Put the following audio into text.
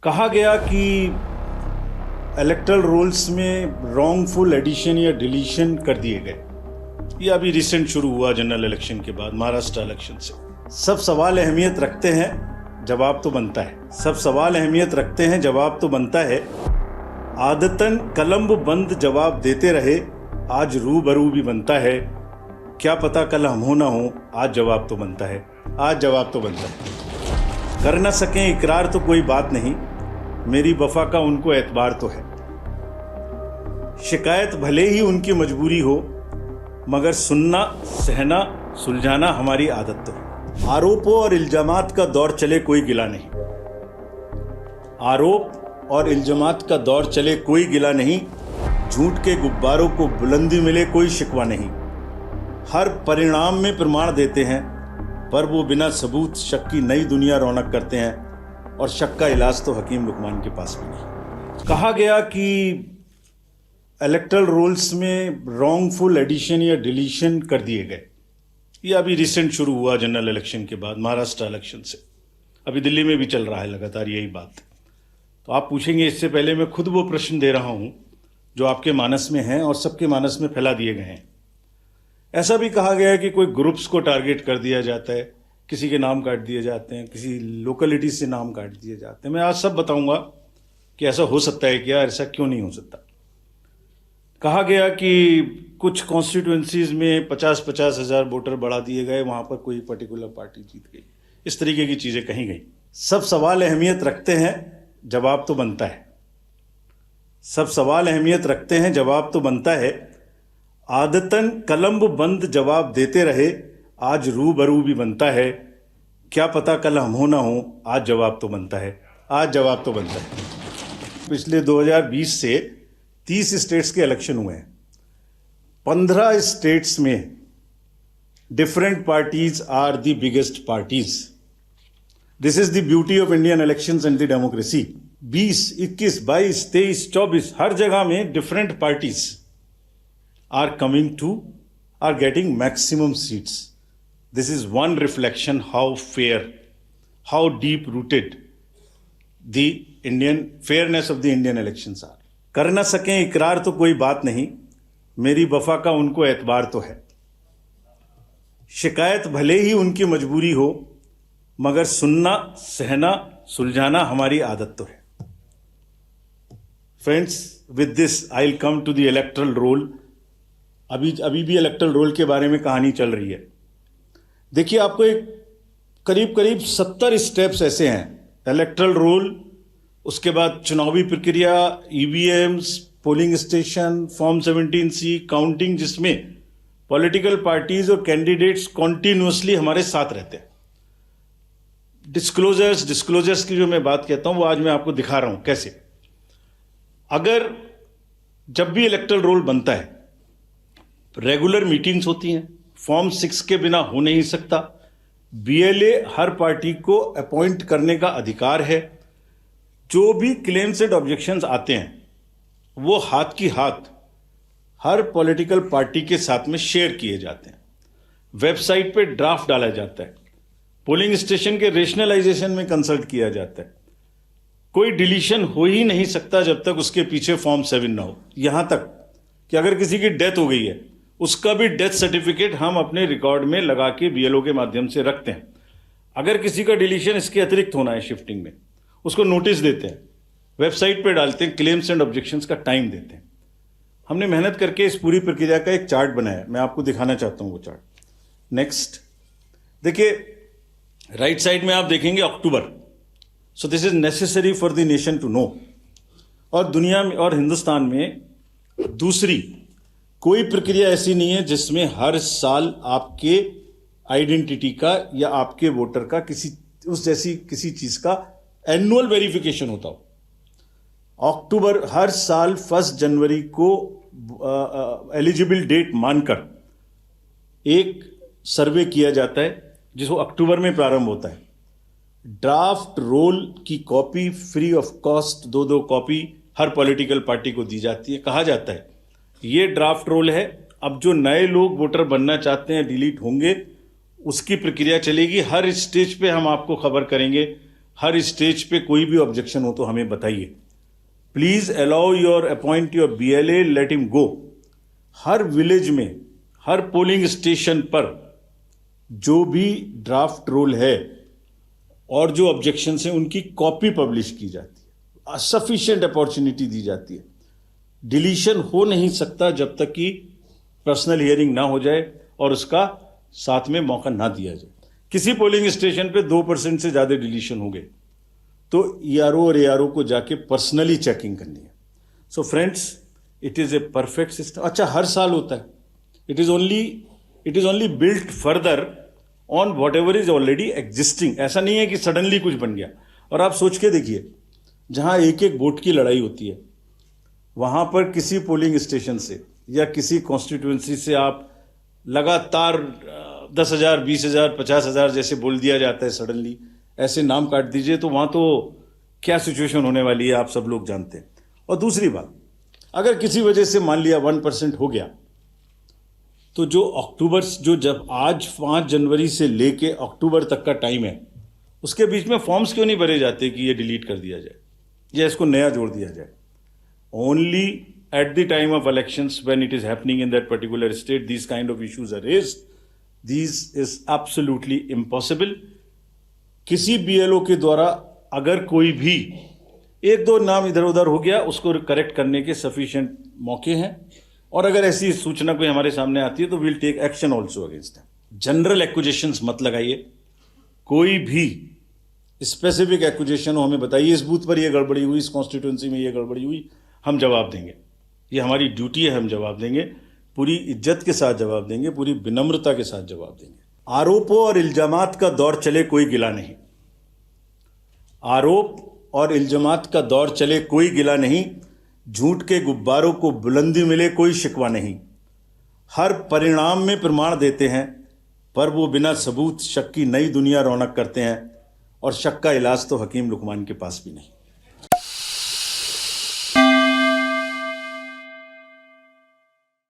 कहा गया कि इलेक्टोरल रोल्स में रॉन्गफुल एडिशन या डिलीशन कर दिए गए। ये अभी रिसेंट शुरू हुआ जनरल इलेक्शन के बाद, महाराष्ट्र इलेक्शन से। सब सवाल अहमियत रखते हैं, जवाब तो बनता है। सब सवाल अहमियत रखते हैं, जवाब तो बनता है। आदतन कलम बंद जवाब देते रहे, आज रूबरू भी बनता है। क्या पता कल हम हो ना हो, आज जवाब तो बनता है। आज जवाब तो बनता है। कर न सकें इकरार तो कोई बात नहीं, मेरी वफा का उनको एतबार तो है। शिकायत भले ही उनकी मजबूरी हो, मगर सुनना, सहना, सुलझाना हमारी आदत तो है। आरोपों और इल्जामात का दौर चले कोई गिला नहीं। आरोप और इल्जामात का दौर चले कोई गिला नहीं। झूठ के गुब्बारों को बुलंदी मिले कोई शिकवा नहीं। हर परिणाम में प्रमाण देते हैं, पर वो बिना सबूत शक की नई दुनिया रौनक करते हैं, और शक का इलाज तो हकीम लुकमान के पास भी नहीं। कहा गया कि इलेक्टोरल रोल्स में रॉन्गफुल एडिशन या डिलीशन कर दिए गए। ये अभी रिसेंट शुरू हुआ जनरल इलेक्शन के बाद, महाराष्ट्र इलेक्शन से। अभी दिल्ली में भी चल रहा है लगातार यही बात। तो आप पूछेंगे, इससे पहले मैं खुद वो प्रश्न दे रहा हूं जो आपके मानस में हैं और सबके मानस में फैला दिए गए हैं। ऐसा भी कहा गया है कि कोई ग्रुप्स को टारगेट कर दिया जाता है, किसी के नाम काट दिए जाते हैं, किसी लोकेलिटी से नाम काट दिए जाते हैं। मैं आज सब बताऊंगा कि ऐसा हो सकता है क्या, ऐसा क्यों नहीं हो सकता। कहा गया कि कुछ कॉन्स्टिट्यूएंसीज में 50-50 हज़ार वोटर बढ़ा दिए गए, वहां पर कोई पर्टिकुलर पार्टी जीत गई। इस तरीके की चीजें कही गई। सब सवाल अहमियत रखते हैं, जवाब तो बनता है। सब सवाल अहमियत रखते हैं, जवाब तो बनता है। आदतन कलम बंद जवाब देते रहे, आज रूबरू भी बनता है। क्या पता कल हम हो ना हो, आज जवाब तो बनता है। आज जवाब तो बनता है। पिछले 2020 से 30 स्टेट्स के इलेक्शन हुए हैं। 15 स्टेट्स में different parties are the biggest parties. This is the beauty of Indian elections and the democracy. 20, 21, 22, 23, 24 हर जगह में different parties are getting maximum seats. This is one reflection how fair, how deep rooted the fairness of the Indian elections are. कर न सकें इकरार तो कोई बात नहीं, मेरी वफा का उनको एतबार तो है। शिकायत भले ही उनकी मजबूरी हो, मगर सुनना, सहना, सुलझाना हमारी आदत तो है। Friends, with this I'll come to the electoral roll. अभी भी इलेक्टोरल रोल के बारे में कहानी चल रही है। देखिए, आपको एक करीब 70 स्टेप्स ऐसे हैं। इलेक्टोरल रोल, उसके बाद चुनावी प्रक्रिया, EVMs, polling station, form 17C, counting, जिसमें पॉलिटिकल पार्टीज और कैंडिडेट्स कॉन्टिन्यूसली हमारे साथ रहते हैं। डिस्क्लोजर्स की जो मैं बात कहता हूं, वो आज मैं आपको दिखा रहा हूं कैसे। अगर जब भी इलेक्टोरल रोल बनता है, रेगुलर मीटिंग्स होती हैं। फॉर्म 6 के बिना हो नहीं सकता। बीएलए हर पार्टी को अपॉइंट करने का अधिकार है। जो भी क्लेम्स एंड ऑब्जेक्शंस आते हैं, वो हाथ की हाथ हर पॉलिटिकल पार्टी के साथ में शेयर किए जाते हैं। वेबसाइट पे ड्राफ्ट डाला जाता है। पोलिंग स्टेशन के रेशनलाइजेशन में कंसल्ट किया जाता है। कोई डिलीशन हो ही नहीं सकता जब तक उसके पीछे फॉर्म 7 ना हो। यहां तक कि अगर किसी की डेथ हो गई है, उसका भी डेथ सर्टिफिकेट हम अपने रिकॉर्ड में लगा के बीएलओ के माध्यम से रखते हैं। अगर किसी का डिलीशन इसके अतिरिक्त होना है शिफ्टिंग में, उसको नोटिस देते हैं, वेबसाइट पे डालते हैं, क्लेम्स एंड ऑब्जेक्शंस का टाइम देते हैं। हमने मेहनत करके इस पूरी प्रक्रिया का एक चार्ट बनाया, मैं आपको दिखाना चाहता हूं वो चार्ट। नेक्स्ट देखिए, राइट साइड में आप देखेंगे October. So this is necessary for the nation to know. और दुनिया में और हिंदुस्तान में दूसरी कोई प्रक्रिया ऐसी नहीं है जिसमें हर साल आपके आइडेंटिटी का या आपके वोटर का किसी चीज का एनुअल वेरिफिकेशन होता हो। अक्टूबर हर साल 1 जनवरी को एलिजिबल डेट मानकर एक सर्वे किया जाता है, जिसको अक्टूबर में प्रारंभ होता है। ड्राफ्ट रोल की copy free of cost 2 copy her political party को दी जाती है। कहा जाता है ये ड्राफ्ट रोल है, अब जो नए लोग वोटर बनना चाहते हैं डिलीट होंगे, उसकी प्रक्रिया चलेगी। हर स्टेज पे हम आपको खबर करेंगे, हर स्टेज पे कोई भी ऑब्जेक्शन हो तो हमें बताइए। Please allow your appoint your BLA, let him go. हर विलेज में, हर पोलिंग स्टेशन पर जो भी ड्राफ्ट रोल है और जो ऑब्जेक्शंस हैं उनकी कॉपी पब्लिश की जाती है, सफिशिएंट अपॉर्चुनिटी दी जाती है। डिलीशन हो नहीं सकता जब तक कि पर्सनल हियरिंग ना हो जाए और उसका साथ में मौका ना दिया जाए। किसी पोलिंग स्टेशन पे 2% से ज़्यादा डिलीशन हो गए तो ERO और ARO को जाके पर्सनली चेकिंग करनी है। So friends, it is a perfect system. अच्छा, हर साल होता है। It is only built further on what ever is already existing. ऐसा नहीं है कि सडनली कुछ बन गया। और आप सोच के देखिए, जहाँ एक एक वोट की लड़ाई होती है, वहाँ पर किसी पोलिंग स्टेशन से या किसी कॉन्स्टिट्यूंसी से आप लगातार 10,000, 20,000, 50,000 जैसे बोल दिया जाता है, सडनली ऐसे नाम काट दीजिए, तो वहाँ तो क्या सिचुएशन होने वाली है आप सब लोग जानते हैं। और दूसरी बात, अगर किसी वजह से मान लिया 1% हो गया, तो जो जब आज 5 जनवरी से लेके अक्टूबर तक का टाइम है, उसके बीच में फॉर्म्स क्यों नहीं भरे जाते कि ये डिलीट कर दिया जाए या इसको नया जोड़ दिया जाए? Only at the time of elections, when it is happening in that particular state, these kind of issues are raised. These is absolutely impossible. किसी BLO के द्वारा अगर कोई भी 1-2 नाम इधर उधर हो गया, उसको करेक्ट करने के सफिशिएंट मौके हैं। और अगर ऐसी सूचना कोई हमारे सामने आती है तो will take action also against them. General accusations मत लगाइए। कोई भी स्पेसिफिक एक्यूजेशन हो हमें बताइए, इस बूथ पर ये गड़बड़ी हुई, इस कॉन्स्टिट्यूंसी में ये गड़बड़ी हुई, हम जवाब देंगे। ये हमारी ड्यूटी है, हम जवाब देंगे, पूरी इज्जत के साथ जवाब देंगे, पूरी विनम्रता के साथ जवाब देंगे। आरोपों और इल्जामात का दौर चले, कोई गिला नहीं। आरोप और इल्जामात का दौर चले, कोई गिला नहीं। झूठ के गुब्बारों को बुलंदी मिले, कोई शिकवा नहीं। हर परिणाम में प्रमाण देते हैं, पर वो बिना सबूत शक की नई दुनिया रौनक करते हैं, और शक का इलाज तो हकीम लुकमान के पास भी नहीं।